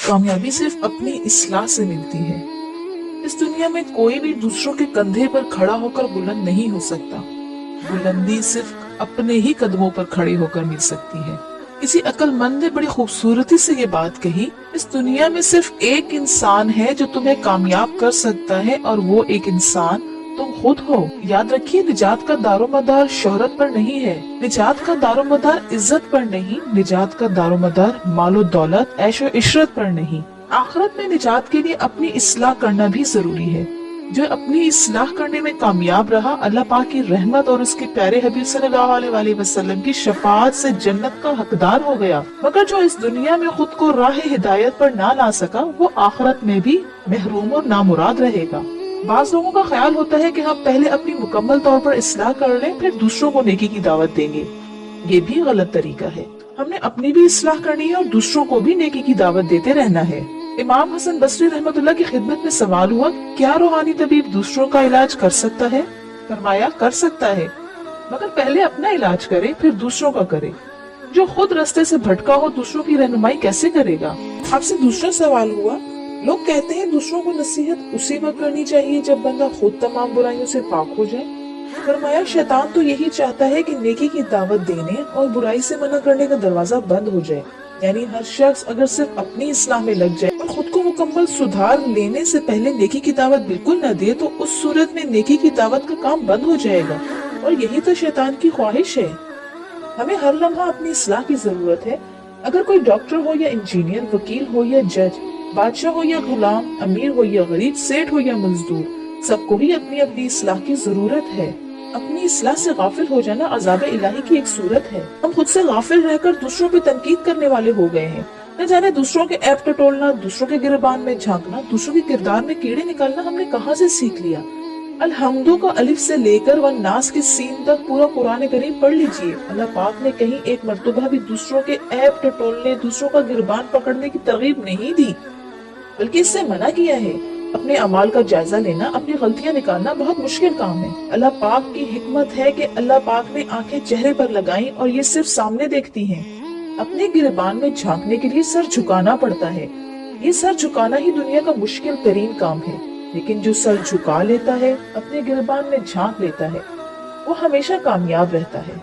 کامیابی صرف اپنی اصلاح سے ملتی ہے۔ اس دنیا میں کوئی بھی دوسروں کے کندھے پر کھڑا ہو کر بلند نہیں ہو سکتا، بلندی صرف اپنے ہی قدموں پر کھڑی ہو کر مل سکتی ہے۔ کسی عقل مند نے بڑی خوبصورتی سے یہ بات کہی، اس دنیا میں صرف ایک انسان ہے جو تمہیں کامیاب کر سکتا ہے، اور وہ ایک انسان تم خود ہو۔ یاد رکھیے، نجات کا دار و مدار شہرت پر نہیں ہے، نجات کا دار و مدار عزت پر نہیں، نجات کا دار و مدار مال و دولت، عیش و عشرت پر نہیں۔ آخرت میں نجات کے لیے اپنی اصلاح کرنا بھی ضروری ہے۔ جو اپنی اصلاح کرنے میں کامیاب رہا، اللہ پاک کی رحمت اور اس کے پیارے حبیب صلی اللہ علیہ وآلہ وسلم کی شفاعت سے جنت کا حقدار ہو گیا۔ مگر جو اس دنیا میں خود کو راہ ہدایت پر نہ لا سکا، وہ آخرت میں بھی محروم اور نامراد رہے گا۔ بعض لوگوں کا خیال ہوتا ہے کہ ہم پہلے اپنی مکمل طور پر اصلاح کر لیں، پھر دوسروں کو نیکی کی دعوت دیں گے۔ یہ بھی غلط طریقہ ہے۔ ہم نے اپنی بھی اصلاح کرنی ہے اور دوسروں کو بھی نیکی کی دعوت دیتے رہنا ہے۔ امام حسن بصری رحمۃ اللہ کی خدمت میں سوال ہوا، کیا روحانی طبیب دوسروں کا علاج کر سکتا ہے؟ فرمایا، کر سکتا ہے، مگر پہلے اپنا علاج کرے، پھر دوسروں کا کرے۔ جو خود راستے سے بھٹکا ہو، دوسروں کی رہنمائی کیسے کرے گا؟ آپ سے دوسرا سوال ہوا، لوگ کہتے ہیں دوسروں کو نصیحت اسی وقت کرنی چاہیے جب بندہ خود تمام برائیوں سے پاک ہو جائے۔ فرمایا، شیطان تو یہی چاہتا ہے کہ نیکی کی دعوت دینے اور برائی سے منع کرنے کا دروازہ بند ہو جائے۔ یعنی ہر شخص اگر صرف اپنی اصلاح میں لگ جائے اور خود کو مکمل سدھار لینے سے پہلے نیکی کی دعوت بالکل نہ دے، تو اس صورت میں نیکی کی دعوت کا کام بند ہو جائے گا، اور یہی تو شیطان کی خواہش ہے۔ ہمیں ہر لمحہ اپنی اصلاح کی ضرورت ہے۔ اگر کوئی ڈاکٹر ہو یا انجینئر، وکیل ہو یا جج، بادشاہ ہو یا غلام، امیر ہو یا غریب، سیٹھ ہو یا مزدور، سب کو ہی اپنی اپنی اصلاح کی ضرورت ہے۔ اپنی اصلاح سے غافل ہو جانا عذاب الہی کی ایک صورت ہے۔ ہم خود سے غافل رہ کر دوسروں پہ تنقید کرنے والے ہو گئے ہیں۔ نہ جانے دوسروں کے عیب ٹٹولنا، دوسروں کے گریبان میں جھانکنا، دوسروں کے کردار میں کیڑے نکالنا ہم نے کہاں سے سیکھ لیا۔ الحمدو کا الف سے لے کر والناس کے سین تک پورا قرآن کریم پڑھ لیجئے۔ اللہ پاک نے کہیں ایک مرتبہ بھی دوسروں کے عیب ٹٹولنے، دوسروں کا گریبان پکڑنے کی ترغیب نہیں دی، بلکہ اس سے منع کیا ہے۔ اپنے اعمال کا جائزہ لینا، اپنی غلطیاں نکالنا بہت مشکل کام ہے۔ اللہ پاک کی حکمت ہے کہ اللہ پاک نے آنکھیں چہرے پر لگائیں اور یہ صرف سامنے دیکھتی ہیں۔ اپنے گریبان میں جھانکنے کے لیے سر جھکانا پڑتا ہے۔ یہ سر جھکانا ہی دنیا کا مشکل ترین کام ہے، لیکن جو سر جھکا لیتا ہے، اپنے گریبان میں جھانک لیتا ہے، وہ ہمیشہ کامیاب رہتا ہے۔